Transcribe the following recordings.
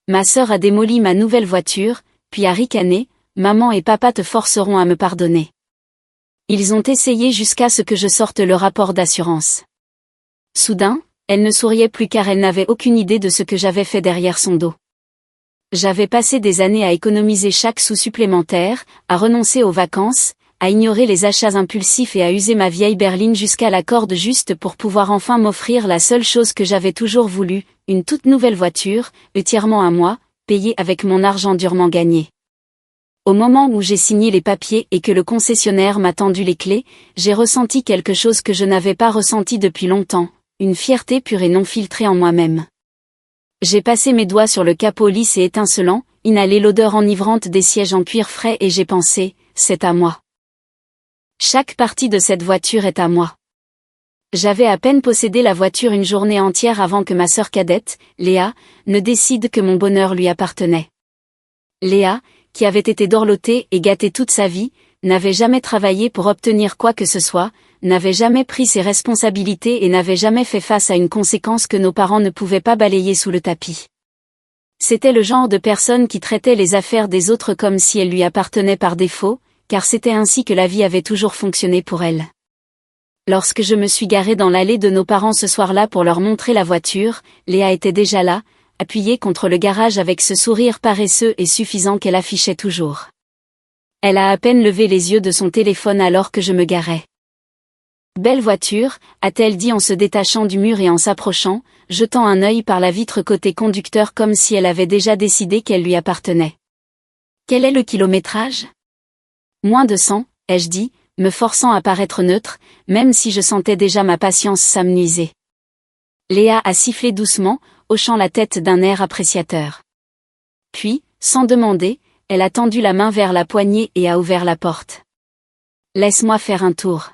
Ma sœur a démoli ma nouvelle voiture, puis a ricané, maman et papa te forceront à me pardonner. Ils ont essayé jusqu'à ce que je sorte le rapport d'assurance. Soudain, elle ne souriait plus car elle n'avait aucune idée de ce que j'avais fait derrière son dos. J'avais passé des années à économiser chaque sou supplémentaire, à renoncer aux vacances, à ignorer les achats impulsifs et à user ma vieille berline jusqu'à la corde juste pour pouvoir enfin m'offrir la seule chose que j'avais toujours voulu, une toute nouvelle voiture, entièrement à moi, payée avec mon argent durement gagné. Au moment où j'ai signé les papiers et que le concessionnaire m'a tendu les clés, j'ai ressenti quelque chose que je n'avais pas ressenti depuis longtemps, une fierté pure et non filtrée en moi-même. J'ai passé mes doigts sur le capot lisse et étincelant, inhalé l'odeur enivrante des sièges en cuir frais et j'ai pensé, c'est à moi. Chaque partie de cette voiture est à moi. J'avais à peine possédé la voiture une journée entière avant que ma sœur cadette, Léa, ne décide que mon bonheur lui appartenait. Léa, qui avait été dorlotée et gâtée toute sa vie, n'avait jamais travaillé pour obtenir quoi que ce soit, n'avait jamais pris ses responsabilités et n'avait jamais fait face à une conséquence que nos parents ne pouvaient pas balayer sous le tapis. C'était le genre de personne qui traitait les affaires des autres comme si elles lui appartenaient par défaut, car c'était ainsi que la vie avait toujours fonctionné pour elle. Lorsque je me suis garée dans l'allée de nos parents ce soir-là pour leur montrer la voiture, Léa était déjà là, appuyée contre le garage avec ce sourire paresseux et suffisant qu'elle affichait toujours. Elle a à peine levé les yeux de son téléphone alors que je me garais. « Belle voiture », a-t-elle dit en se détachant du mur et en s'approchant, jetant un œil par la vitre côté conducteur comme si elle avait déjà décidé qu'elle lui appartenait. « Quel est le kilométrage ? » Moins de 100, ai-je dit, me forçant à paraître neutre, même si je sentais déjà ma patience s'amenuiser. Léa a sifflé doucement, hochant la tête d'un air appréciateur. Puis, sans demander, elle a tendu la main vers la poignée et a ouvert la porte. « Laisse-moi faire un tour. »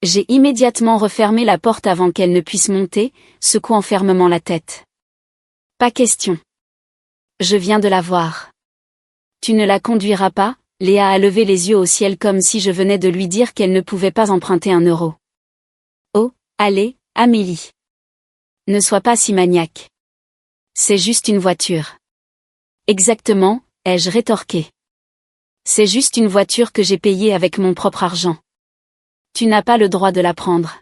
J'ai immédiatement refermé la porte avant qu'elle ne puisse monter, secouant fermement la tête. « Pas question. Je viens de la voir. »« Tu ne la conduiras pas ?» Léa a levé les yeux au ciel comme si je venais de lui dire qu'elle ne pouvait pas emprunter 1 euro. « Oh, allez, Amélie. Ne sois pas si maniaque. C'est juste une voiture. »« Exactement, » ai-je rétorqué. « C'est juste une voiture que j'ai payée avec mon propre argent. Tu n'as pas le droit de la prendre. »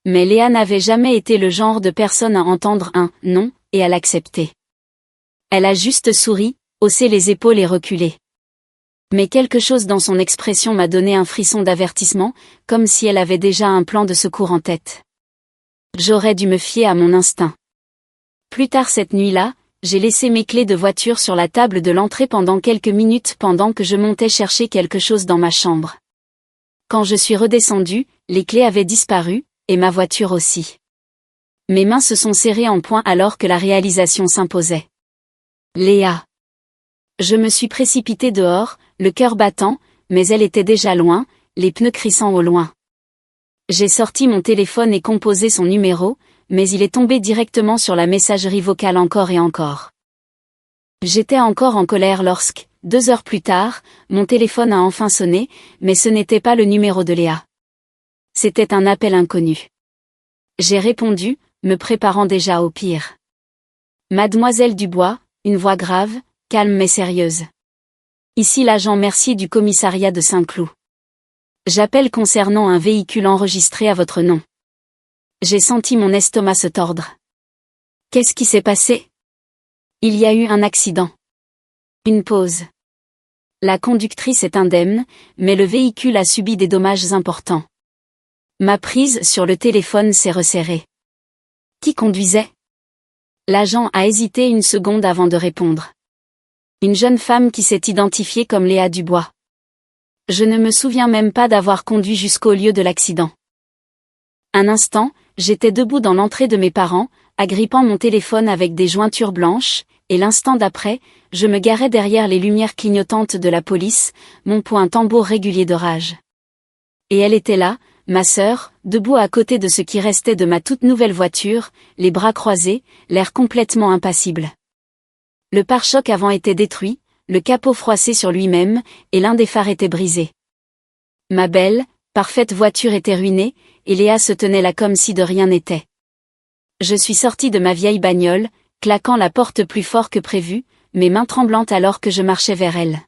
Mais Léa n'avait jamais été le genre de personne à entendre un « non » et à l'accepter. Elle a juste souri, haussé les épaules et reculé. Mais quelque chose dans son expression m'a donné un frisson d'avertissement, comme si elle avait déjà un plan de secours en tête. J'aurais dû me fier à mon instinct. Plus tard cette nuit-là, j'ai laissé mes clés de voiture sur la table de l'entrée pendant quelques minutes pendant que je montais chercher quelque chose dans ma chambre. Quand je suis redescendue, les clés avaient disparu, et ma voiture aussi. Mes mains se sont serrées en poing alors que la réalisation s'imposait. Léa. Je me suis précipitée dehors, le cœur battant, mais elle était déjà loin, les pneus crissant au loin. J'ai sorti mon téléphone et composé son numéro, mais il est tombé directement sur la messagerie vocale encore et encore. J'étais encore en colère lorsque, 2 heures plus tard, mon téléphone a enfin sonné, mais ce n'était pas le numéro de Léa. C'était un appel inconnu. J'ai répondu, me préparant déjà au pire. Mademoiselle Dubois, une voix grave, calme mais sérieuse. Ici l'agent Mercier du commissariat de Saint-Cloud. J'appelle concernant un véhicule enregistré à votre nom. J'ai senti mon estomac se tordre. Qu'est-ce qui s'est passé ? Il y a eu un accident. Une pause. La conductrice est indemne, mais le véhicule a subi des dommages importants. Ma prise sur le téléphone s'est resserrée. Qui conduisait ? L'agent a hésité une seconde avant de répondre. Une jeune femme qui s'est identifiée comme Léa Dubois. Je ne me souviens même pas d'avoir conduit jusqu'au lieu de l'accident. Un instant, j'étais debout dans l'entrée de mes parents, agrippant mon téléphone avec des jointures blanches, et l'instant d'après, je me garais derrière les lumières clignotantes de la police, mon poing tambour régulier de rage. Et elle était là, ma sœur, debout à côté de ce qui restait de ma toute nouvelle voiture, les bras croisés, l'air complètement impassible. Le pare-choc avant était détruit, le capot froissé sur lui-même, et l'un des phares était brisé. Ma belle, parfaite voiture était ruinée, et Léa se tenait là comme si de rien n'était. Je suis sortie de ma vieille bagnole, claquant la porte plus fort que prévu, mes mains tremblantes alors que je marchais vers elle.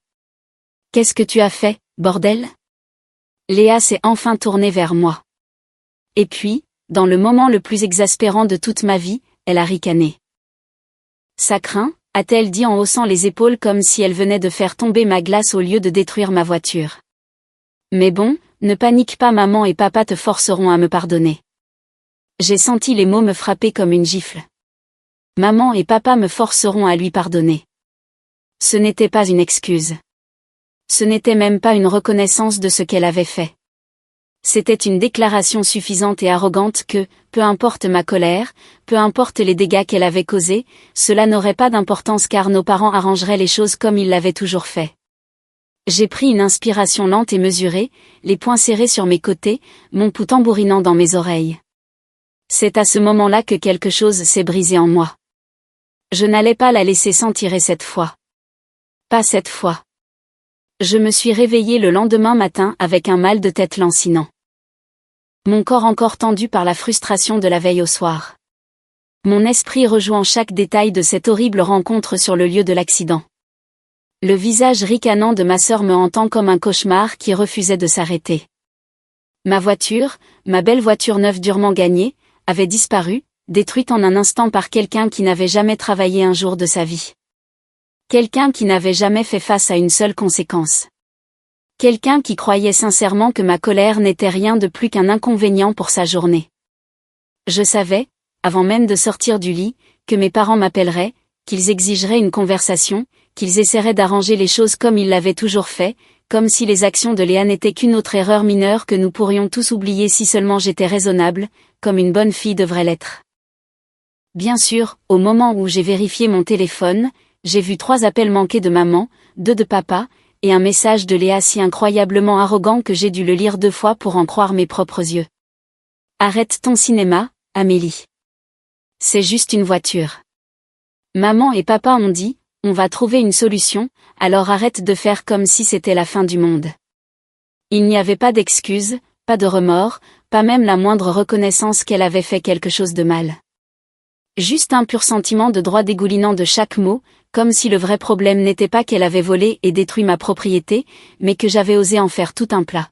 « Qu'est-ce que tu as fait, bordel ?» Léa s'est enfin tournée vers moi. Et puis, dans le moment le plus exaspérant de toute ma vie, elle a ricané. « Ça craint ?» a-t-elle dit en haussant les épaules comme si elle venait de faire tomber ma glace au lieu de détruire ma voiture. « Mais bon, ne panique pas, maman et papa te forceront à me pardonner. » J'ai senti les mots me frapper comme une gifle. Maman et papa me forceront à lui pardonner. Ce n'était pas une excuse. Ce n'était même pas une reconnaissance de ce qu'elle avait fait. C'était une déclaration suffisante et arrogante que, peu importe ma colère, peu importe les dégâts qu'elle avait causés, cela n'aurait pas d'importance car nos parents arrangeraient les choses comme ils l'avaient toujours fait. J'ai pris une inspiration lente et mesurée, les poings serrés sur mes côtés, mon pouls tambourinant dans mes oreilles. C'est à ce moment-là que quelque chose s'est brisé en moi. Je n'allais pas la laisser s'en tirer cette fois. Pas cette fois. Je me suis réveillée le lendemain matin avec un mal de tête lancinant. Mon corps encore tendu par la frustration de la veille au soir. Mon esprit rejouant chaque détail de cette horrible rencontre sur le lieu de l'accident. Le visage ricanant de ma sœur me hantant comme un cauchemar qui refusait de s'arrêter. Ma voiture, ma belle voiture neuve durement gagnée, avait disparu, détruite en un instant par quelqu'un qui n'avait jamais travaillé un jour de sa vie. Quelqu'un qui n'avait jamais fait face à une seule conséquence. Quelqu'un qui croyait sincèrement que ma colère n'était rien de plus qu'un inconvénient pour sa journée. Je savais, avant même de sortir du lit, que mes parents m'appelleraient, qu'ils exigeraient une conversation, qu'ils essaieraient d'arranger les choses comme ils l'avaient toujours fait, comme si les actions de Léa n'étaient qu'une autre erreur mineure que nous pourrions tous oublier si seulement j'étais raisonnable, comme une bonne fille devrait l'être. Bien sûr, au moment où j'ai vérifié mon téléphone, j'ai vu 3 appels manqués de maman, 2 de papa, et un message de Léa si incroyablement arrogant que j'ai dû le lire 2 fois pour en croire mes propres yeux. Arrête ton cinéma, Amélie. C'est juste une voiture. Maman et papa ont dit, on va trouver une solution, alors arrête de faire comme si c'était la fin du monde. Il n'y avait pas d'excuses, pas de remords, pas même la moindre reconnaissance qu'elle avait fait quelque chose de mal. Juste un pur sentiment de droit dégoulinant de chaque mot, comme si le vrai problème n'était pas qu'elle avait volé et détruit ma propriété, mais que j'avais osé en faire tout un plat.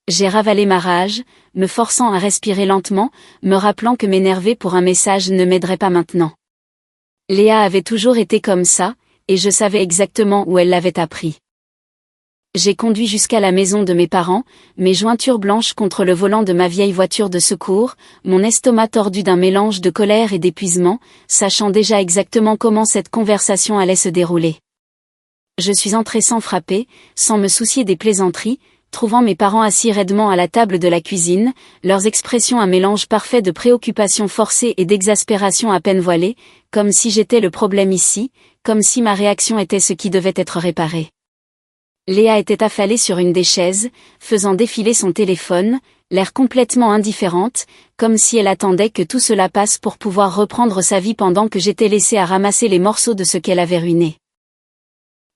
J'ai ravalé ma rage, me forçant à respirer lentement, me rappelant que m'énerver pour un message ne m'aiderait pas maintenant. Léa avait toujours été comme ça, et je savais exactement où elle l'avait appris. J'ai conduit jusqu'à la maison de mes parents, mes jointures blanches contre le volant de ma vieille voiture de secours, mon estomac tordu d'un mélange de colère et d'épuisement, sachant déjà exactement comment cette conversation allait se dérouler. Je suis entrée sans frapper, sans me soucier des plaisanteries, trouvant mes parents assis raidement à la table de la cuisine, leurs expressions un mélange parfait de préoccupation forcée et d'exaspération à peine voilée, comme si j'étais le problème ici, comme si ma réaction était ce qui devait être réparé. Léa était affalée sur une des chaises, faisant défiler son téléphone, l'air complètement indifférente, comme si elle attendait que tout cela passe pour pouvoir reprendre sa vie pendant que j'étais laissée à ramasser les morceaux de ce qu'elle avait ruiné.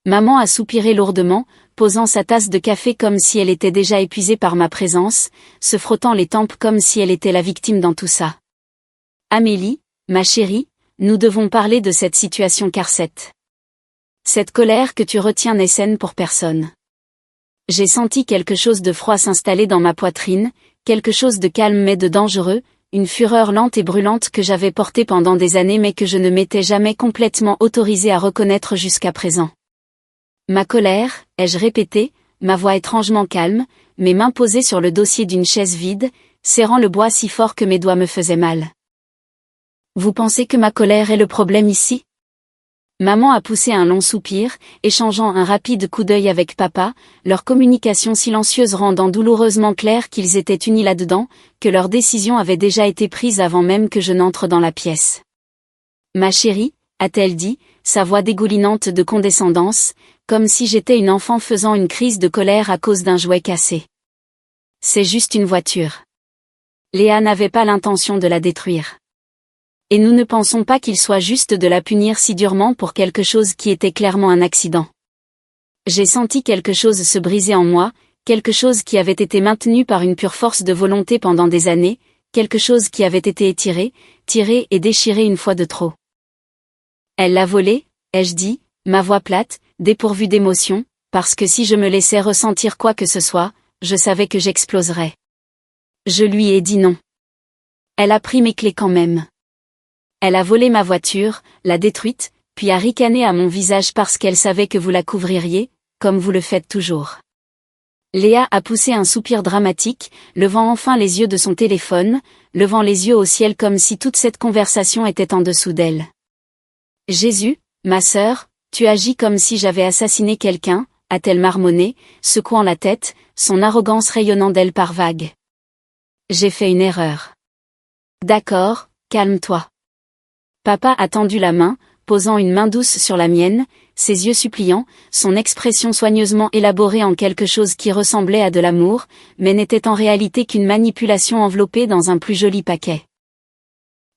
Maman a soupiré lourdement, posant sa tasse de café comme si elle était déjà épuisée par ma présence, se frottant les tempes comme si elle était la victime dans tout ça. « Amélie, ma chérie, nous devons parler de cette situation car cette colère que tu retiens n'est saine pour personne. » J'ai senti quelque chose de froid s'installer dans ma poitrine, quelque chose de calme mais de dangereux, une fureur lente et brûlante que j'avais portée pendant des années mais que je ne m'étais jamais complètement autorisée à reconnaître jusqu'à présent. Ma colère, ai-je répété, ma voix étrangement calme, mes mains posées sur le dossier d'une chaise vide, serrant le bois si fort que mes doigts me faisaient mal. Vous pensez que ma colère est le problème ici ? Maman a poussé un long soupir, échangeant un rapide coup d'œil avec papa, leur communication silencieuse rendant douloureusement clair qu'ils étaient unis là-dedans, que leur décision avait déjà été prise avant même que je n'entre dans la pièce. Ma chérie, a-t-elle dit, sa voix dégoulinante de condescendance, comme si j'étais une enfant faisant une crise de colère à cause d'un jouet cassé. C'est juste une voiture. Léa n'avait pas l'intention de la détruire. Et nous ne pensons pas qu'il soit juste de la punir si durement pour quelque chose qui était clairement un accident. J'ai senti quelque chose se briser en moi, quelque chose qui avait été maintenu par une pure force de volonté pendant des années, quelque chose qui avait été étiré, tiré et déchiré une fois de trop. Elle l'a volé, ai-je dit, ma voix plate, dépourvue d'émotion, parce que si je me laissais ressentir quoi que ce soit, je savais que j'exploserais. Je lui ai dit non. Elle a pris mes clés quand même. Elle a volé ma voiture, l'a détruite, puis a ricané à mon visage parce qu'elle savait que vous la couvririez, comme vous le faites toujours. Léa a poussé un soupir dramatique, levant enfin les yeux de son téléphone, levant les yeux au ciel comme si toute cette conversation était en dessous d'elle. Jésus, ma sœur, tu agis comme si j'avais assassiné quelqu'un, a-t-elle marmonné, secouant la tête, son arrogance rayonnant d'elle par vagues. J'ai fait une erreur. D'accord, calme-toi. Papa a tendu la main, posant une main douce sur la mienne, ses yeux suppliants, son expression soigneusement élaborée en quelque chose qui ressemblait à de l'amour, mais n'était en réalité qu'une manipulation enveloppée dans un plus joli paquet.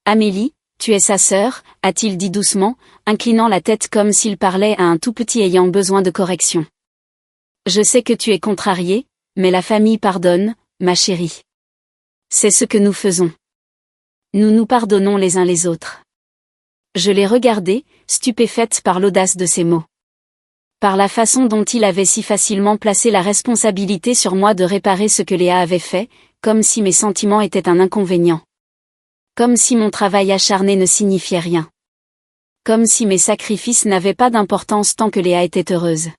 Amélie, tu es sa sœur, a-t-il dit doucement, inclinant la tête comme s'il parlait à un tout petit ayant besoin de correction. Je sais que tu es contrariée, mais la famille pardonne, ma chérie. C'est ce que nous faisons. Nous nous pardonnons les uns les autres. Je l'ai regardé, stupéfaite par l'audace de ses mots. Par la façon dont il avait si facilement placé la responsabilité sur moi de réparer ce que Léa avait fait, comme si mes sentiments étaient un inconvénient. Comme si mon travail acharné ne signifiait rien. Comme si mes sacrifices n'avaient pas d'importance tant que Léa était heureuse.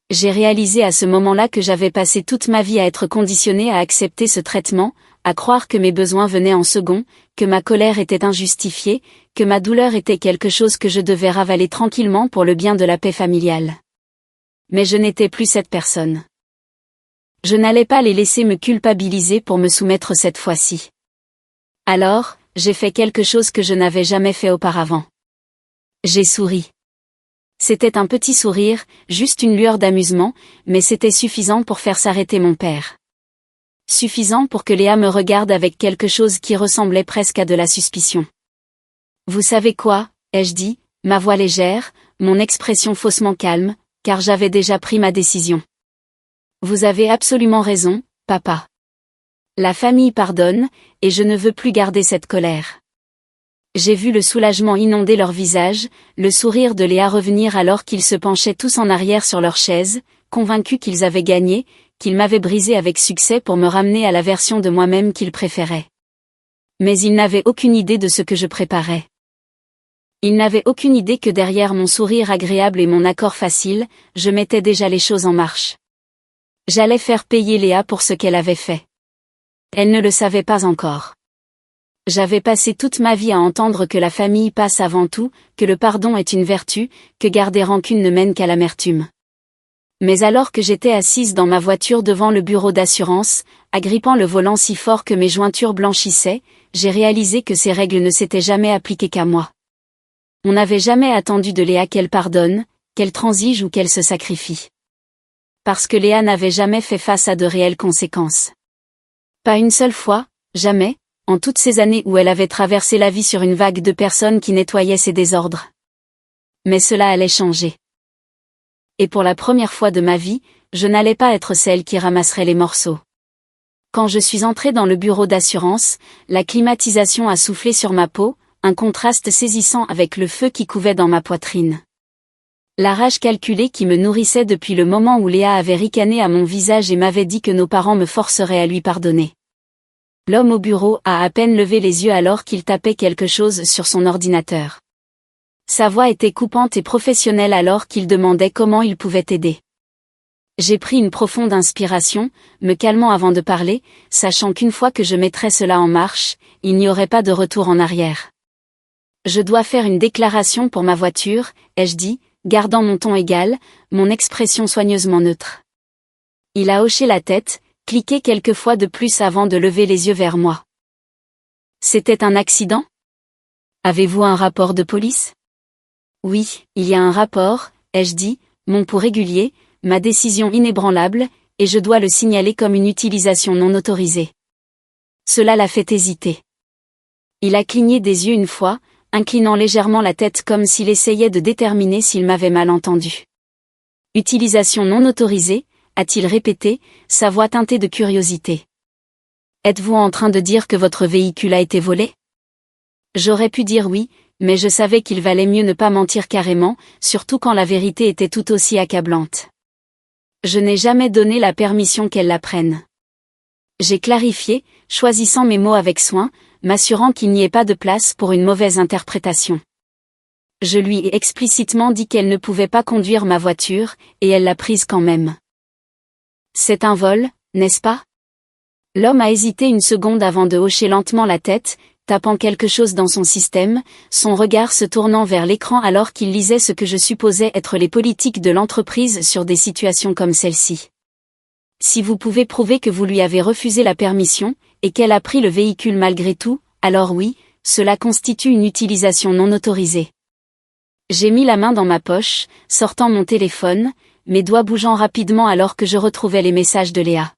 J'ai réalisé à ce moment-là que j'avais passé toute ma vie à être conditionnée à accepter ce traitement, à croire que mes besoins venaient en second, que ma colère était injustifiée, que ma douleur était quelque chose que je devais ravaler tranquillement pour le bien de la paix familiale. Mais je n'étais plus cette personne. Je n'allais pas les laisser me culpabiliser pour me soumettre cette fois-ci. Alors, j'ai fait quelque chose que je n'avais jamais fait auparavant. J'ai souri. C'était un petit sourire, juste une lueur d'amusement, mais c'était suffisant pour faire s'arrêter mon père. Suffisant pour que Léa me regarde avec quelque chose qui ressemblait presque à de la suspicion. Vous savez quoi, ai-je dit, ma voix légère, mon expression faussement calme, car j'avais déjà pris ma décision. Vous avez absolument raison, papa. La famille pardonne, et je ne veux plus garder cette colère. J'ai vu le soulagement inonder leur visage, le sourire de Léa revenir alors qu'ils se penchaient tous en arrière sur leur chaise, convaincus qu'ils avaient gagné, qu'ils m'avaient brisé avec succès pour me ramener à la version de moi-même qu'ils préféraient. Mais ils n'avaient aucune idée de ce que je préparais. Ils n'avaient aucune idée que derrière mon sourire agréable et mon accord facile, je mettais déjà les choses en marche. J'allais faire payer Léa pour ce qu'elle avait fait. Elle ne le savait pas encore. J'avais passé toute ma vie à entendre que la famille passe avant tout, que le pardon est une vertu, que garder rancune ne mène qu'à l'amertume. Mais alors que j'étais assise dans ma voiture devant le bureau d'assurance, agrippant le volant si fort que mes jointures blanchissaient, j'ai réalisé que ces règles ne s'étaient jamais appliquées qu'à moi. On n'avait jamais attendu de Léa qu'elle pardonne, qu'elle transige ou qu'elle se sacrifie. Parce que Léa n'avait jamais fait face à de réelles conséquences. Pas une seule fois, jamais, en toutes ces années où elle avait traversé la vie sur une vague de personnes qui nettoyaient ses désordres. Mais cela allait changer. Et pour la première fois de ma vie, je n'allais pas être celle qui ramasserait les morceaux. Quand je suis entrée dans le bureau d'assurance, la climatisation a soufflé sur ma peau, un contraste saisissant avec le feu qui couvait dans ma poitrine. La rage calculée qui me nourrissait depuis le moment où Léa avait ricané à mon visage et m'avait dit que nos parents me forceraient à lui pardonner. L'homme au bureau a à peine levé les yeux alors qu'il tapait quelque chose sur son ordinateur. Sa voix était coupante et professionnelle alors qu'il demandait comment il pouvait aider. J'ai pris une profonde inspiration, me calmant avant de parler, sachant qu'une fois que je mettrais cela en marche, il n'y aurait pas de retour en arrière. Je dois faire une déclaration pour ma voiture, ai-je dit, gardant mon ton égal, mon expression soigneusement neutre. Il a hoché la tête, cliqué quelques fois de plus avant de lever les yeux vers moi. C'était un accident ? Avez-vous un rapport de police ? Oui, il y a un rapport, ai-je dit, mon pouls régulier, ma décision inébranlable, et je dois le signaler comme une utilisation non autorisée. Cela l'a fait hésiter. Il a cligné des yeux une fois, inclinant légèrement la tête comme s'il essayait de déterminer s'il m'avait mal entendu. Utilisation non autorisée, a-t-il répété, sa voix teintée de curiosité. Êtes-vous en train de dire que votre véhicule a été volé ? J'aurais pu dire oui, mais je savais qu'il valait mieux ne pas mentir carrément, surtout quand la vérité était tout aussi accablante. Je n'ai jamais donné la permission qu'elle la prenne. J'ai clarifié, choisissant mes mots avec soin, m'assurant qu'il n'y ait pas de place pour une mauvaise interprétation. Je lui ai explicitement dit qu'elle ne pouvait pas conduire ma voiture, et elle l'a prise quand même. C'est un vol, n'est-ce pas? L'homme a hésité une seconde avant de hocher lentement la tête, tapant quelque chose dans son système, son regard se tournant vers l'écran alors qu'il lisait ce que je supposais être les politiques de l'entreprise sur des situations comme celle-ci. Si vous pouvez prouver que vous lui avez refusé la permission, et qu'elle a pris le véhicule malgré tout, alors oui, cela constitue une utilisation non autorisée. J'ai mis la main dans ma poche, sortant mon téléphone, mes doigts bougeant rapidement alors que je retrouvais les messages de Léa.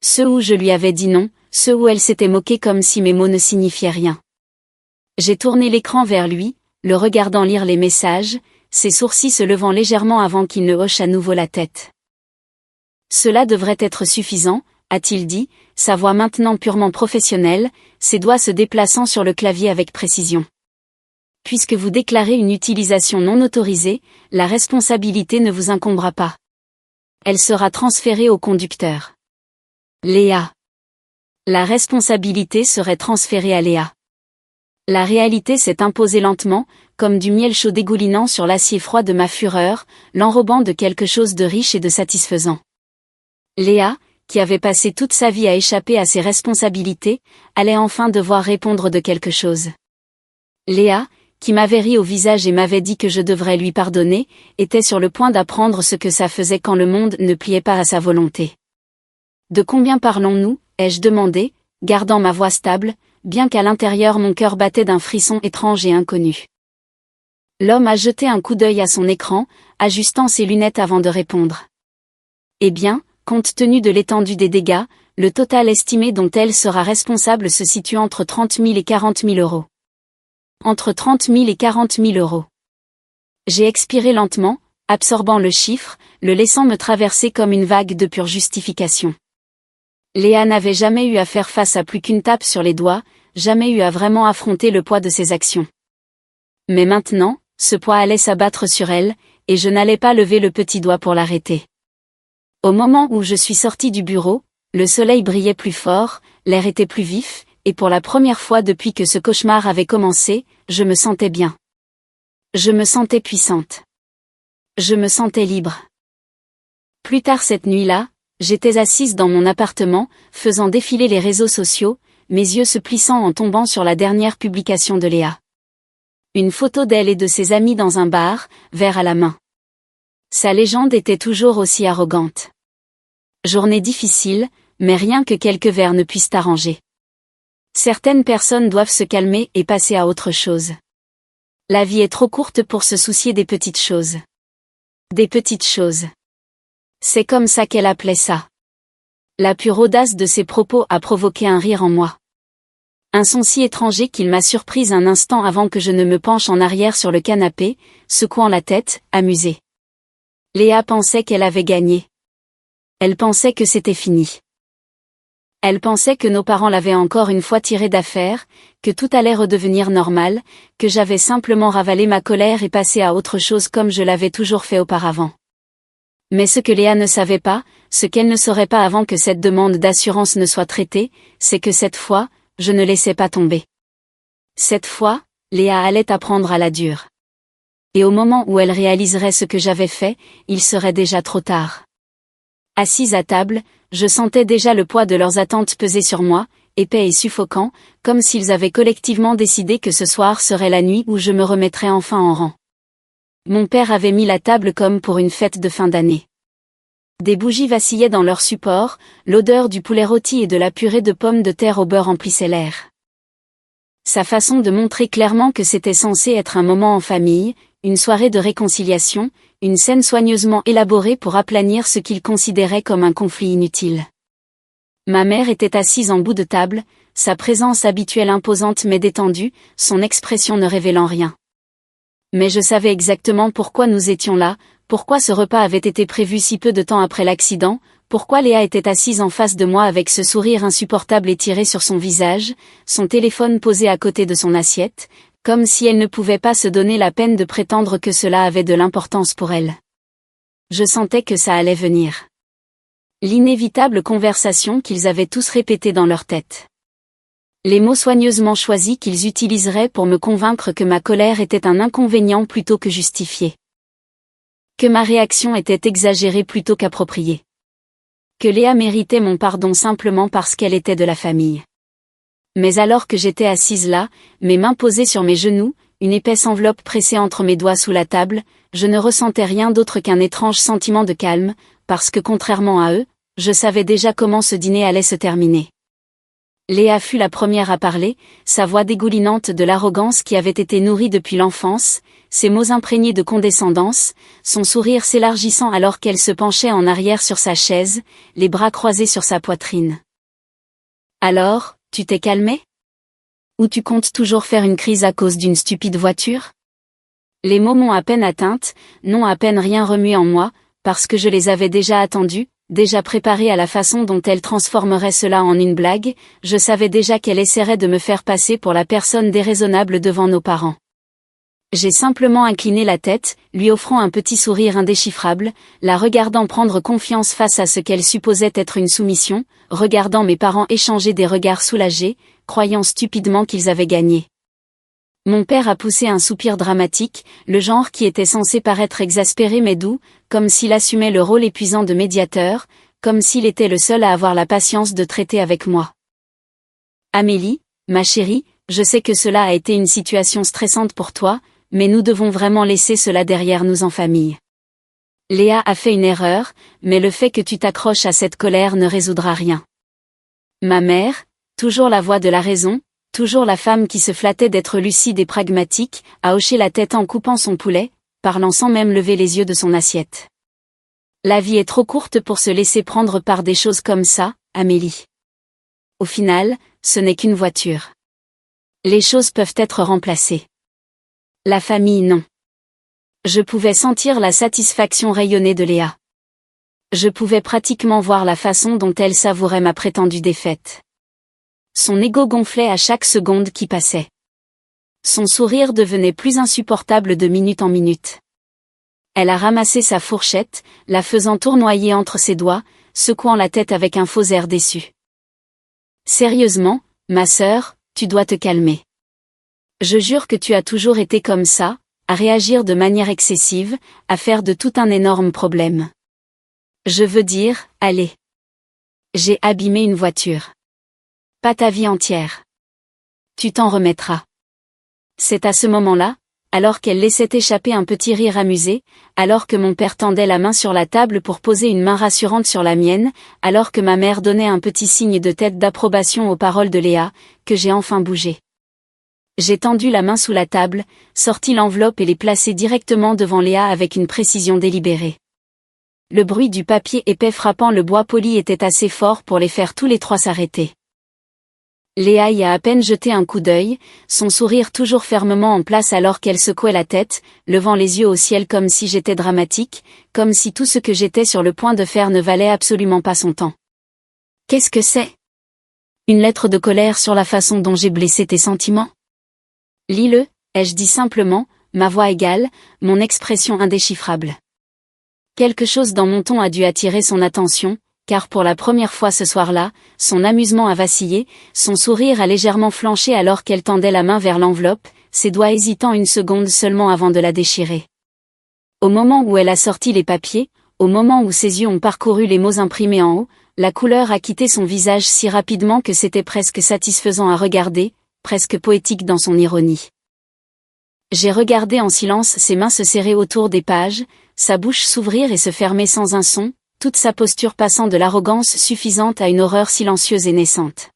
Ceux où je lui avais dit non, ceux où elle s'était moquée comme si mes mots ne signifiaient rien. J'ai tourné l'écran vers lui, le regardant lire les messages, ses sourcils se levant légèrement avant qu'il ne hoche à nouveau la tête. Cela devrait être suffisant, a-t-il dit, sa voix maintenant purement professionnelle, ses doigts se déplaçant sur le clavier avec précision. Puisque vous déclarez une utilisation non autorisée, la responsabilité ne vous incombera pas. Elle sera transférée au conducteur. Léa. La responsabilité serait transférée à Léa. La réalité s'est imposée lentement, comme du miel chaud dégoulinant sur l'acier froid de ma fureur, l'enrobant de quelque chose de riche et de satisfaisant. Léa, qui avait passé toute sa vie à échapper à ses responsabilités, allait enfin devoir répondre de quelque chose. Léa, qui m'avait ri au visage et m'avait dit que je devrais lui pardonner, était sur le point d'apprendre ce que ça faisait quand le monde ne pliait pas à sa volonté. De combien parlons-nous, ai-je demandé, gardant ma voix stable, bien qu'à l'intérieur mon cœur battait d'un frisson étrange et inconnu. L'homme a jeté un coup d'œil à son écran, ajustant ses lunettes avant de répondre. Eh bien, compte tenu de l'étendue des dégâts, le total estimé dont elle sera responsable se situe entre 30 000 et 40 000 euros. Entre 30 000 et 40 000 euros. J'ai expiré lentement, absorbant le chiffre, le laissant me traverser comme une vague de pure justification. Léa n'avait jamais eu à faire face à plus qu'une tape sur les doigts, jamais eu à vraiment affronter le poids de ses actions. Mais maintenant, ce poids allait s'abattre sur elle, et je n'allais pas lever le petit doigt pour l'arrêter. Au moment où je suis sortie du bureau, le soleil brillait plus fort, l'air était plus vif, et pour la première fois depuis que ce cauchemar avait commencé, je me sentais bien. Je me sentais puissante. Je me sentais libre. Plus tard cette nuit-là, j'étais assise dans mon appartement, faisant défiler les réseaux sociaux, mes yeux se plissant en tombant sur la dernière publication de Léa. Une photo d'elle et de ses amis dans un bar, verre à la main. Sa légende était toujours aussi arrogante. Journée difficile, mais rien que quelques verres ne puissent arranger. Certaines personnes doivent se calmer et passer à autre chose. La vie est trop courte pour se soucier des petites choses. Des petites choses. C'est comme ça qu'elle appelait ça. La pure audace de ses propos a provoqué un rire en moi. Un son si étranger qu'il m'a surprise un instant avant que je ne me penche en arrière sur le canapé, secouant la tête, amusée. Léa pensait qu'elle avait gagné. Elle pensait que c'était fini. Elle pensait que nos parents l'avaient encore une fois tirée d'affaire, que tout allait redevenir normal, que j'avais simplement ravalé ma colère et passé à autre chose comme je l'avais toujours fait auparavant. Mais ce que Léa ne savait pas, ce qu'elle ne saurait pas avant que cette demande d'assurance ne soit traitée, c'est que cette fois, je ne laissais pas tomber. Cette fois, Léa allait apprendre à la dure. Et au moment où elle réaliserait ce que j'avais fait, il serait déjà trop tard. Assise à table, je sentais déjà le poids de leurs attentes peser sur moi, épais et suffocant, comme s'ils avaient collectivement décidé que ce soir serait la nuit où je me remettrais enfin en rang. Mon père avait mis la table comme pour une fête de fin d'année. Des bougies vacillaient dans leur support, l'odeur du poulet rôti et de la purée de pommes de terre au beurre emplissait l'air. Sa façon de montrer clairement que c'était censé être un moment en famille, une soirée de réconciliation, une scène soigneusement élaborée pour aplanir ce qu'il considérait comme un conflit inutile. Ma mère était assise en bout de table, sa présence habituelle imposante mais détendue, son expression ne révélant rien. Mais je savais exactement pourquoi nous étions là, pourquoi ce repas avait été prévu si peu de temps après l'accident, pourquoi Léa était assise en face de moi avec ce sourire insupportable étiré sur son visage, son téléphone posé à côté de son assiette, Comme si elle ne pouvait pas se donner la peine de prétendre que cela avait de l'importance pour elle. Je sentais que ça allait venir. L'inévitable conversation qu'ils avaient tous répétée dans leur tête. Les mots soigneusement choisis qu'ils utiliseraient pour me convaincre que ma colère était un inconvénient plutôt que justifié. Que ma réaction était exagérée plutôt qu'appropriée. Que Léa méritait mon pardon simplement parce qu'elle était de la famille. Mais alors que j'étais assise là, mes mains posées sur mes genoux, une épaisse enveloppe pressée entre mes doigts sous la table, je ne ressentais rien d'autre qu'un étrange sentiment de calme, parce que contrairement à eux, je savais déjà comment ce dîner allait se terminer. Léa fut la première à parler, sa voix dégoulinante de l'arrogance qui avait été nourrie depuis l'enfance, ses mots imprégnés de condescendance, son sourire s'élargissant alors qu'elle se penchait en arrière sur sa chaise, les bras croisés sur sa poitrine. « Alors, tu t'es calmé ? Ou tu comptes toujours faire une crise à cause d'une stupide voiture ? » Les mots m'ont à peine atteinte, n'ont à peine rien remué en moi, parce que je les avais déjà attendus, déjà préparée à la façon dont elle transformerait cela en une blague, je savais déjà qu'elle essaierait de me faire passer pour la personne déraisonnable devant nos parents. J'ai simplement incliné la tête, lui offrant un petit sourire indéchiffrable, la regardant prendre confiance face à ce qu'elle supposait être une soumission, regardant mes parents échanger des regards soulagés, croyant stupidement qu'ils avaient gagné. Mon père a poussé un soupir dramatique, le genre qui était censé paraître exaspéré mais doux, comme s'il assumait le rôle épuisant de médiateur, comme s'il était le seul à avoir la patience de traiter avec moi. Amélie, ma chérie, je sais que cela a été une situation stressante pour toi, mais nous devons vraiment laisser cela derrière nous en famille. Léa a fait une erreur, mais le fait que tu t'accroches à cette colère ne résoudra rien. Ma mère, toujours la voix de la raison, toujours la femme qui se flattait d'être lucide et pragmatique, a hoché la tête en coupant son poulet, parlant sans même lever les yeux de son assiette. La vie est trop courte pour se laisser prendre par des choses comme ça, Amélie. Au final, ce n'est qu'une voiture. Les choses peuvent être remplacées. La famille non. Je pouvais sentir la satisfaction rayonner de Léa. Je pouvais pratiquement voir la façon dont elle savourait ma prétendue défaite. Son ego gonflait à chaque seconde qui passait. Son sourire devenait plus insupportable de minute en minute. Elle a ramassé sa fourchette, la faisant tournoyer entre ses doigts, secouant la tête avec un faux air déçu. Sérieusement, ma sœur, tu dois te calmer. Je jure que tu as toujours été comme ça, à réagir de manière excessive, à faire de tout un énorme problème. Je veux dire, allez. J'ai abîmé une voiture. Pas ta vie entière. Tu t'en remettras. C'est à ce moment-là, alors qu'elle laissait échapper un petit rire amusé, alors que mon père tendait la main sur la table pour poser une main rassurante sur la mienne, alors que ma mère donnait un petit signe de tête d'approbation aux paroles de Léa, que j'ai enfin bougé. J'ai tendu la main sous la table, sorti l'enveloppe et l'ai placée directement devant Léa avec une précision délibérée. Le bruit du papier épais frappant le bois poli était assez fort pour les faire tous les trois s'arrêter. Léa y a à peine jeté un coup d'œil, son sourire toujours fermement en place alors qu'elle secouait la tête, levant les yeux au ciel comme si j'étais dramatique, comme si tout ce que j'étais sur le point de faire ne valait absolument pas son temps. Qu'est-ce que c'est ? Une lettre de colère sur la façon dont j'ai blessé tes sentiments ? Lis-le, ai-je dit simplement, ma voix égale, mon expression indéchiffrable. Quelque chose dans mon ton a dû attirer son attention, car pour la première fois ce soir-là, son amusement a vacillé, son sourire a légèrement flanché alors qu'elle tendait la main vers l'enveloppe, ses doigts hésitant une seconde seulement avant de la déchirer. Au moment où elle a sorti les papiers, au moment où ses yeux ont parcouru les mots imprimés en haut, la couleur a quitté son visage si rapidement que c'était presque satisfaisant à regarder, presque poétique dans son ironie. J'ai regardé en silence ses mains se serrer autour des pages, sa bouche s'ouvrir et se fermer sans un son, toute sa posture passant de l'arrogance suffisante à une horreur silencieuse et naissante.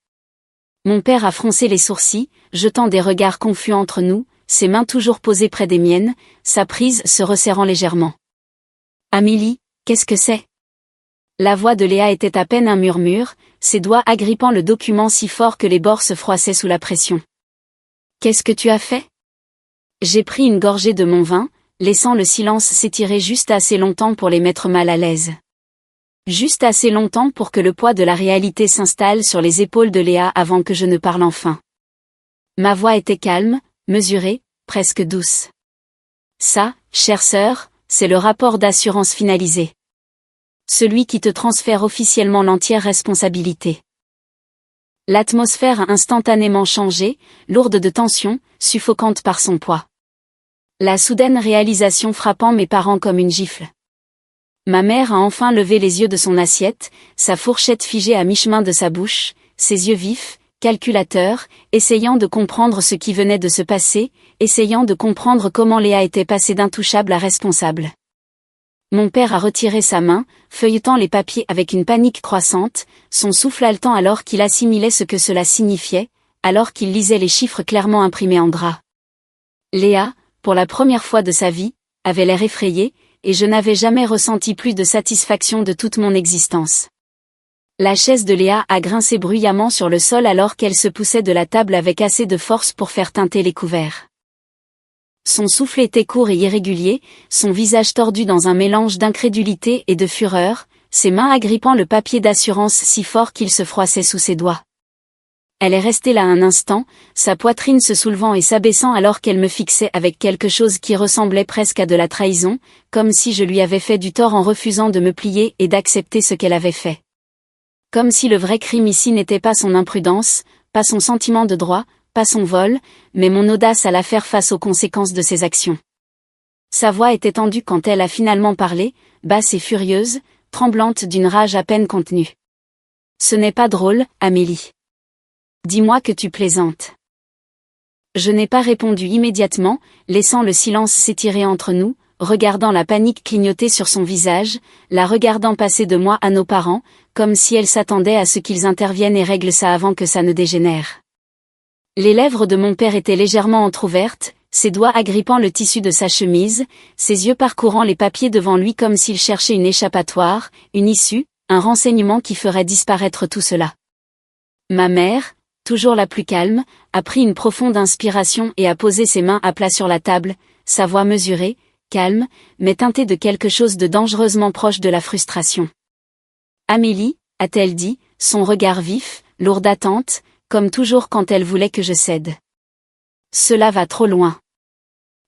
Mon père a froncé les sourcils, jetant des regards confus entre nous, ses mains toujours posées près des miennes, sa prise se resserrant légèrement. « Amélie, qu'est-ce que c'est ?» La voix de Léa était à peine un murmure, ses doigts agrippant le document si fort que les bords se froissaient sous la pression. « Qu'est-ce que tu as fait ?» J'ai pris une gorgée de mon vin, laissant le silence s'étirer juste assez longtemps pour les mettre mal à l'aise. Juste assez longtemps pour que le poids de la réalité s'installe sur les épaules de Léa avant que je ne parle enfin. Ma voix était calme, mesurée, presque douce. Ça, chère sœur, c'est le rapport d'assurance finalisé. Celui qui te transfère officiellement l'entière responsabilité. L'atmosphère a instantanément changé, lourde de tension, suffocante par son poids. La soudaine réalisation frappant mes parents comme une gifle. Ma mère a enfin levé les yeux de son assiette, sa fourchette figée à mi-chemin de sa bouche, ses yeux vifs, calculateurs, essayant de comprendre ce qui venait de se passer, essayant de comprendre comment Léa était passée d'intouchable à responsable. Mon père a retiré sa main, feuilletant les papiers avec une panique croissante, son souffle haletant alors qu'il assimilait ce que cela signifiait, alors qu'il lisait les chiffres clairement imprimés en gras. Léa, pour la première fois de sa vie, avait l'air effrayée, et je n'avais jamais ressenti plus de satisfaction de toute mon existence. La chaise de Léa a grincé bruyamment sur le sol alors qu'elle se poussait de la table avec assez de force pour faire teinter les couverts. Son souffle était court et irrégulier, son visage tordu dans un mélange d'incrédulité et de fureur, ses mains agrippant le papier d'assurance si fort qu'il se froissait sous ses doigts. Elle est restée là un instant, sa poitrine se soulevant et s'abaissant alors qu'elle me fixait avec quelque chose qui ressemblait presque à de la trahison, comme si je lui avais fait du tort en refusant de me plier et d'accepter ce qu'elle avait fait. Comme si le vrai crime ici n'était pas son imprudence, pas son sentiment de droit, pas son vol, mais mon audace à la faire face aux conséquences de ses actions. Sa voix était tendue quand elle a finalement parlé, basse et furieuse, tremblante d'une rage à peine contenue. Ce n'est pas drôle, Amélie. Dis-moi que tu plaisantes. Je n'ai pas répondu immédiatement, laissant le silence s'étirer entre nous, regardant la panique clignoter sur son visage, la regardant passer de moi à nos parents, comme si elle s'attendait à ce qu'ils interviennent et règlent ça avant que ça ne dégénère. Les lèvres de mon père étaient légèrement entr'ouvertes, ses doigts agrippant le tissu de sa chemise, ses yeux parcourant les papiers devant lui comme s'il cherchait une échappatoire, une issue, un renseignement qui ferait disparaître tout cela. Ma mère, toujours la plus calme, a pris une profonde inspiration et a posé ses mains à plat sur la table, sa voix mesurée, calme, mais teintée de quelque chose de dangereusement proche de la frustration. Amélie, a-t-elle dit, son regard vif, lourd d'attente, comme toujours quand elle voulait que je cède. Cela va trop loin.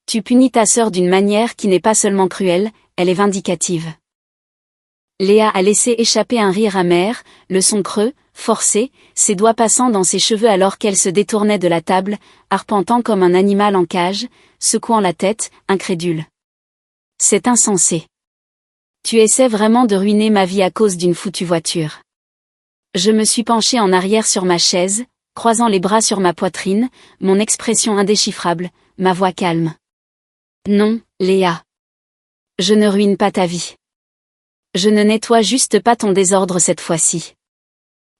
Tu punis ta sœur d'une manière qui n'est pas seulement cruelle, elle est vindicative. Léa a laissé échapper un rire amer, le son creux, forcé, ses doigts passant dans ses cheveux alors qu'elle se détournait de la table, arpentant comme un animal en cage, secouant la tête, incrédule. C'est insensé. Tu essaies vraiment de ruiner ma vie à cause d'une foutue voiture. Je me suis penchée en arrière sur ma chaise, croisant les bras sur ma poitrine, mon expression indéchiffrable, ma voix calme. Non, Léa. Je ne ruine pas ta vie. Je ne nettoie juste pas ton désordre cette fois-ci.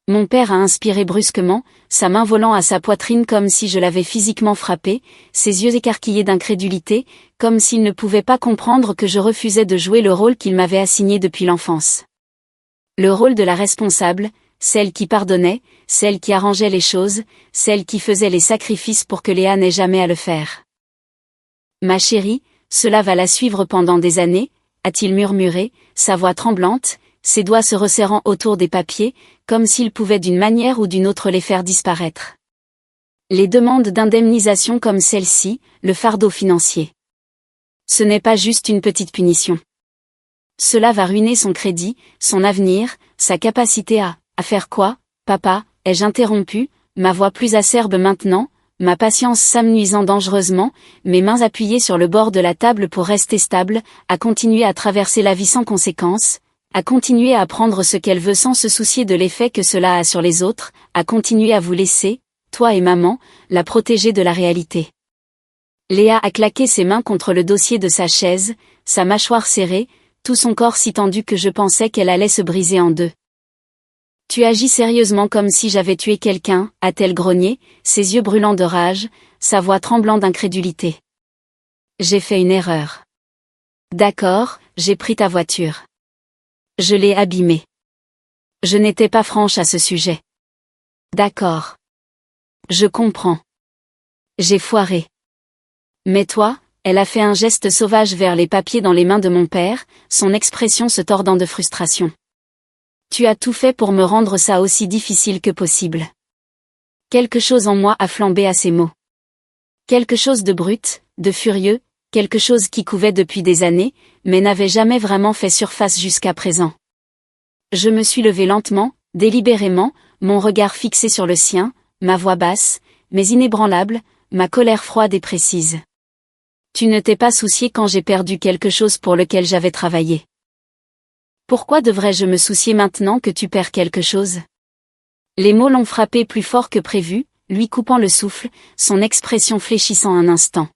Mon père a inspiré brusquement, sa main volant à sa poitrine comme si je l'avais physiquement frappé, ses yeux écarquillés d'incrédulité, comme s'il ne pouvait pas comprendre que je refusais de jouer le rôle qu'il m'avait assigné depuis l'enfance. Le rôle de la responsable, celle qui pardonnait, celle qui arrangeait les choses, celle qui faisait les sacrifices pour que Léa n'ait jamais à le faire. Ma chérie, cela va la suivre pendant des années, a-t-il murmuré, sa voix tremblante, ses doigts se resserrant autour des papiers, comme s'il pouvait d'une manière ou d'une autre les faire disparaître. Les demandes d'indemnisation comme celle-ci, le fardeau financier. Ce n'est pas juste une petite punition. Cela va ruiner son crédit, son avenir, sa capacité à faire quoi, papa, ai-je interrompu, ma voix plus acerbe maintenant, ma patience s'amenuisant dangereusement, mes mains appuyées sur le bord de la table pour rester stable, à continuer à traverser la vie sans conséquence, à continuer à prendre ce qu'elle veut sans se soucier de l'effet que cela a sur les autres, à continuer à vous laisser, toi et maman, la protéger de la réalité. Léa a claqué ses mains contre le dossier de sa chaise, sa mâchoire serrée, tout son corps si tendu que je pensais qu'elle allait se briser en deux. Tu agis sérieusement comme si j'avais tué quelqu'un, a-t-elle grogné, ses yeux brûlants de rage, sa voix tremblant d'incrédulité. J'ai fait une erreur. D'accord, j'ai pris ta voiture. Je l'ai abîmée. Je n'étais pas franche à ce sujet. D'accord. Je comprends. J'ai foiré. Mais toi, elle a fait un geste sauvage vers les papiers dans les mains de mon père, son expression se tordant de frustration. Tu as tout fait pour me rendre ça aussi difficile que possible. Quelque chose en moi a flambé à ces mots. Quelque chose de brut, de furieux, quelque chose qui couvait depuis des années, mais n'avait jamais vraiment fait surface jusqu'à présent. Je me suis levée lentement, délibérément, mon regard fixé sur le sien, ma voix basse, mais inébranlable, ma colère froide et précise. Tu ne t'es pas soucié quand j'ai perdu quelque chose pour lequel j'avais travaillé. Pourquoi devrais-je me soucier maintenant que tu perds quelque chose? Les mots l'ont frappé plus fort que prévu, lui coupant le souffle, son expression fléchissant un instant.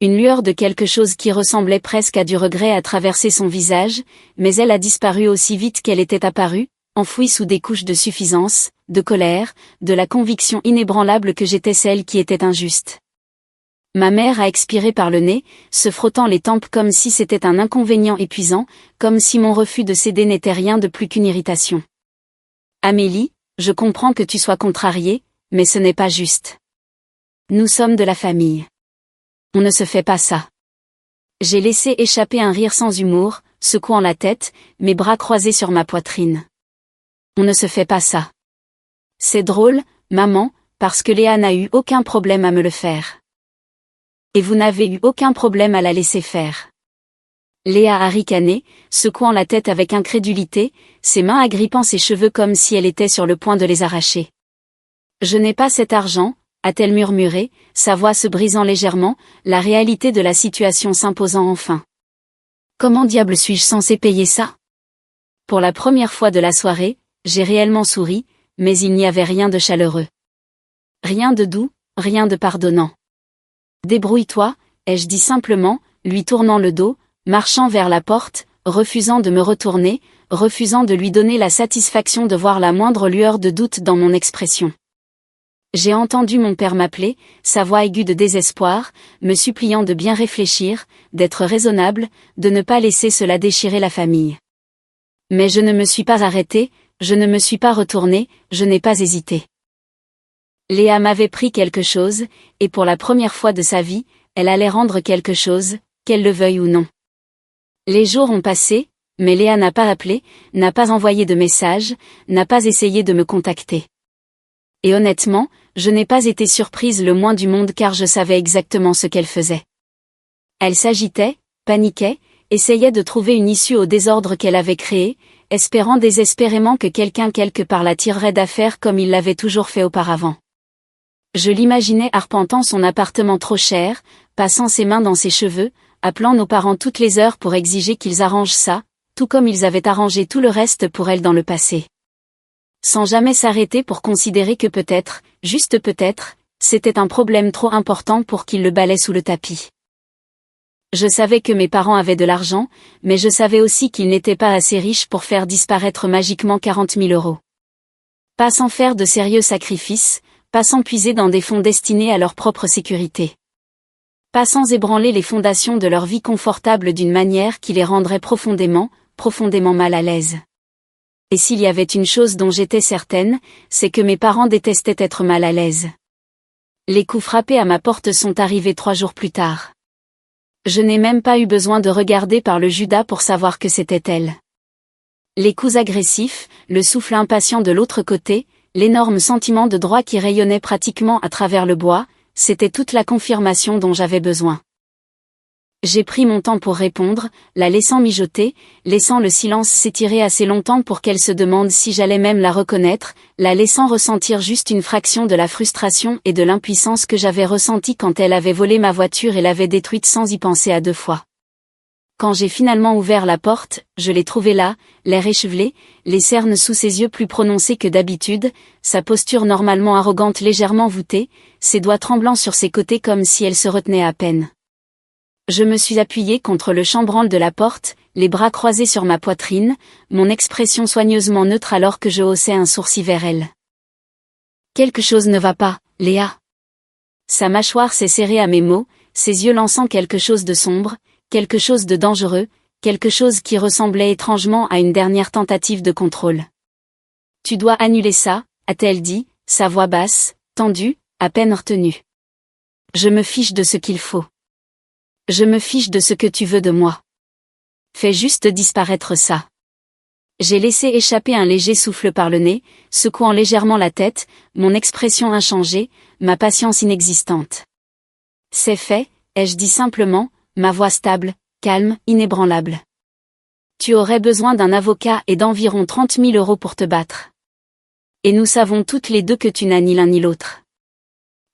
Une lueur de quelque chose qui ressemblait presque à du regret a traversé son visage, mais elle a disparu aussi vite qu'elle était apparue, enfouie sous des couches de suffisance, de colère, de la conviction inébranlable que j'étais celle qui était injuste. Ma mère a expiré par le nez, se frottant les tempes comme si c'était un inconvénient épuisant, comme si mon refus de céder n'était rien de plus qu'une irritation. Amélie, je comprends que tu sois contrariée, mais ce n'est pas juste. Nous sommes de la famille. On ne se fait pas ça. J'ai laissé échapper un rire sans humour, secouant la tête, mes bras croisés sur ma poitrine. On ne se fait pas ça. C'est drôle, maman, parce que Léa n'a eu aucun problème à me le faire. Et vous n'avez eu aucun problème à la laisser faire. Léa a ricané, secouant la tête avec incrédulité, ses mains agrippant ses cheveux comme si elle était sur le point de les arracher. Je n'ai pas cet argent, a-t-elle murmuré, sa voix se brisant légèrement, la réalité de la situation s'imposant enfin. Comment diable suis-je censé payer ça? Pour la première fois de la soirée, j'ai réellement souri, mais il n'y avait rien de chaleureux. Rien de doux, rien de pardonnant. Débrouille-toi, ai-je dit simplement, lui tournant le dos, marchant vers la porte, refusant de me retourner, refusant de lui donner la satisfaction de voir la moindre lueur de doute dans mon expression. J'ai entendu mon père m'appeler, sa voix aiguë de désespoir, me suppliant de bien réfléchir, d'être raisonnable, de ne pas laisser cela déchirer la famille. Mais je ne me suis pas arrêtée, je ne me suis pas retournée, je n'ai pas hésité. Léa m'avait pris quelque chose, et pour la première fois de sa vie, elle allait rendre quelque chose, qu'elle le veuille ou non. Les jours ont passé, mais Léa n'a pas appelé, n'a pas envoyé de message, n'a pas essayé de me contacter. Et honnêtement, je n'ai pas été surprise le moins du monde car je savais exactement ce qu'elle faisait. Elle s'agitait, paniquait, essayait de trouver une issue au désordre qu'elle avait créé, espérant désespérément que quelqu'un quelque part la tirerait d'affaire comme il l'avait toujours fait auparavant. Je l'imaginais arpentant son appartement trop cher, passant ses mains dans ses cheveux, appelant nos parents toutes les heures pour exiger qu'ils arrangent ça, tout comme ils avaient arrangé tout le reste pour elle dans le passé. Sans jamais s'arrêter pour considérer que peut-être, juste peut-être, c'était un problème trop important pour qu'ils le balaient sous le tapis. Je savais que mes parents avaient de l'argent, mais je savais aussi qu'ils n'étaient pas assez riches pour faire disparaître magiquement 40 000 €. Pas sans faire de sérieux sacrifices, pas sans puiser dans des fonds destinés à leur propre sécurité. Pas sans ébranler les fondations de leur vie confortable d'une manière qui les rendrait profondément, profondément mal à l'aise. Et s'il y avait une chose dont j'étais certaine, c'est que mes parents détestaient être mal à l'aise. Les coups frappés à ma porte sont arrivés 3 jours plus tard. Je n'ai même pas eu besoin de regarder par le Judas pour savoir que c'était elle. Les coups agressifs, le souffle impatient de l'autre côté, l'énorme sentiment de droit qui rayonnait pratiquement à travers le bois, c'était toute la confirmation dont j'avais besoin. J'ai pris mon temps pour répondre, la laissant mijoter, laissant le silence s'étirer assez longtemps pour qu'elle se demande si j'allais même la reconnaître, la laissant ressentir juste une fraction de la frustration et de l'impuissance que j'avais ressentie quand elle avait volé ma voiture et l'avait détruite sans y penser à 2 fois. Quand j'ai finalement ouvert la porte, je l'ai trouvée là, l'air échevelé, les cernes sous ses yeux plus prononcées que d'habitude, sa posture normalement arrogante légèrement voûtée, ses doigts tremblants sur ses côtés comme si elle se retenait à peine. Je me suis appuyée contre le chambranle de la porte, les bras croisés sur ma poitrine, mon expression soigneusement neutre alors que je haussais un sourcil vers elle. Quelque chose ne va pas, Léa. Sa mâchoire s'est serrée à mes mots, ses yeux lançant quelque chose de sombre, quelque chose de dangereux, quelque chose qui ressemblait étrangement à une dernière tentative de contrôle. Tu dois annuler ça, a-t-elle dit, sa voix basse, tendue, à peine retenue. Je me fiche de ce qu'il faut. Je me fiche de ce que tu veux de moi. Fais juste disparaître ça. J'ai laissé échapper un léger souffle par le nez, secouant légèrement la tête, mon expression inchangée, ma patience inexistante. C'est fait, ai-je dit simplement, ma voix stable, calme, inébranlable. Tu aurais besoin d'un avocat et d'environ 30 000 € pour te battre. Et nous savons toutes les deux que tu n'as ni l'un ni l'autre.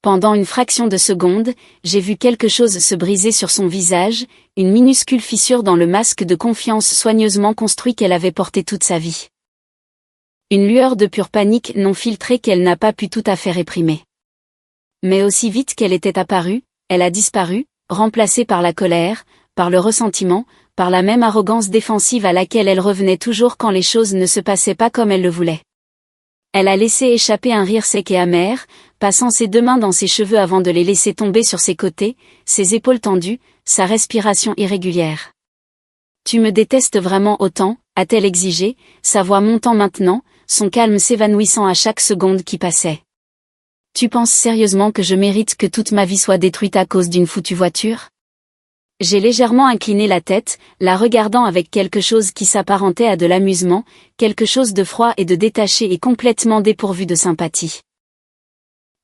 Pendant une fraction de seconde, j'ai vu quelque chose se briser sur son visage, une minuscule fissure dans le masque de confiance soigneusement construit qu'elle avait porté toute sa vie. Une lueur de pure panique non filtrée qu'elle n'a pas pu tout à fait réprimer. Mais aussi vite qu'elle était apparue, elle a disparu, remplacée par la colère, par le ressentiment, par la même arrogance défensive à laquelle elle revenait toujours quand les choses ne se passaient pas comme elle le voulait. Elle a laissé échapper un rire sec et amer, passant ses deux mains dans ses cheveux avant de les laisser tomber sur ses côtés, ses épaules tendues, sa respiration irrégulière. Tu me détestes vraiment autant, a-t-elle exigé, sa voix montant maintenant, son calme s'évanouissant à chaque seconde qui passait. Tu penses sérieusement que je mérite que toute ma vie soit détruite à cause d'une foutue voiture ? J'ai légèrement incliné la tête, la regardant avec quelque chose qui s'apparentait à de l'amusement, quelque chose de froid et de détaché et complètement dépourvu de sympathie.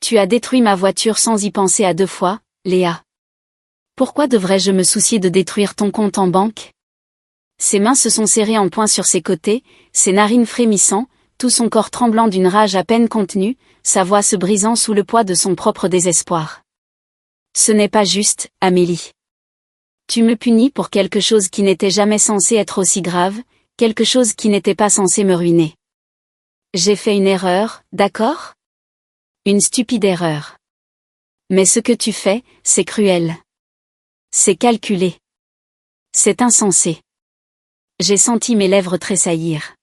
Tu as détruit ma voiture sans y penser à deux fois, Léa. Pourquoi devrais-je me soucier de détruire ton compte en banque ? Ses mains se sont serrées en poing sur ses côtés, ses narines frémissant, tout son corps tremblant d'une rage à peine contenue, sa voix se brisant sous le poids de son propre désespoir. Ce n'est pas juste, Amélie. Tu me punis pour quelque chose qui n'était jamais censé être aussi grave, quelque chose qui n'était pas censé me ruiner. J'ai fait une erreur, d'accord ? Une stupide erreur. Mais ce que tu fais, c'est cruel. C'est calculé. C'est insensé. J'ai senti mes lèvres tressaillir.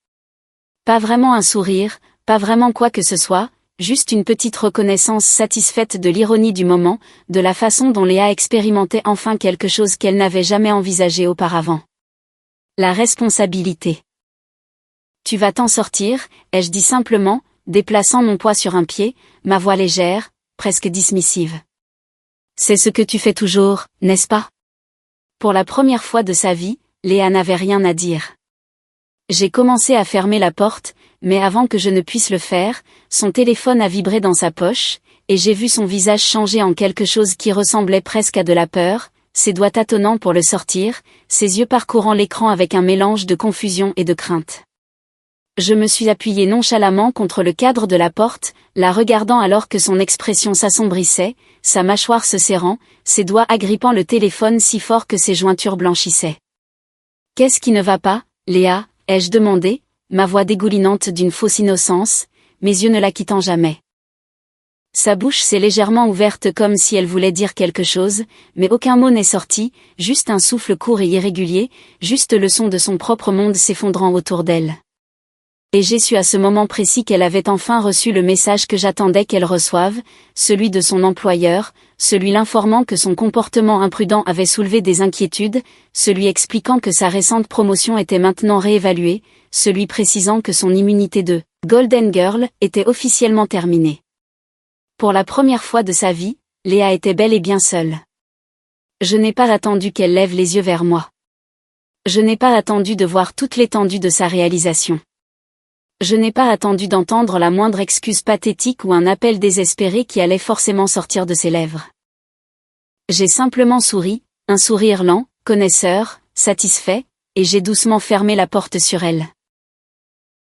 Pas vraiment un sourire, pas vraiment quoi que ce soit, juste une petite reconnaissance satisfaite de l'ironie du moment, de la façon dont Léa expérimentait enfin quelque chose qu'elle n'avait jamais envisagé auparavant. La responsabilité. Tu vas t'en sortir, ai-je dit simplement, déplaçant mon poids sur un pied, ma voix légère, presque dismissive. C'est ce que tu fais toujours, n'est-ce pas ? Pour la première fois de sa vie, Léa n'avait rien à dire. J'ai commencé à fermer la porte, mais avant que je ne puisse le faire, son téléphone a vibré dans sa poche, et j'ai vu son visage changer en quelque chose qui ressemblait presque à de la peur, ses doigts tâtonnant pour le sortir, ses yeux parcourant l'écran avec un mélange de confusion et de crainte. Je me suis appuyé nonchalamment contre le cadre de la porte, la regardant alors que son expression s'assombrissait, sa mâchoire se serrant, ses doigts agrippant le téléphone si fort que ses jointures blanchissaient. « Qu'est-ce qui ne va pas, Léa ?» ai-je demandé, ma voix dégoulinante d'une fausse innocence, mes yeux ne la quittant jamais. Sa bouche s'est légèrement ouverte comme si elle voulait dire quelque chose, mais aucun mot n'est sorti, juste un souffle court et irrégulier, juste le son de son propre monde s'effondrant autour d'elle. Et j'ai su à ce moment précis qu'elle avait enfin reçu le message que j'attendais qu'elle reçoive, celui de son employeur, celui l'informant que son comportement imprudent avait soulevé des inquiétudes, celui expliquant que sa récente promotion était maintenant réévaluée, celui précisant que son immunité de « Golden Girl » était officiellement terminée. Pour la première fois de sa vie, Léa était bel et bien seule. Je n'ai pas attendu qu'elle lève les yeux vers moi. Je n'ai pas attendu de voir toute l'étendue de sa réalisation. Je n'ai pas attendu d'entendre la moindre excuse pathétique ou un appel désespéré qui allait forcément sortir de ses lèvres. J'ai simplement souri, un sourire lent, connaisseur, satisfait, et j'ai doucement fermé la porte sur elle.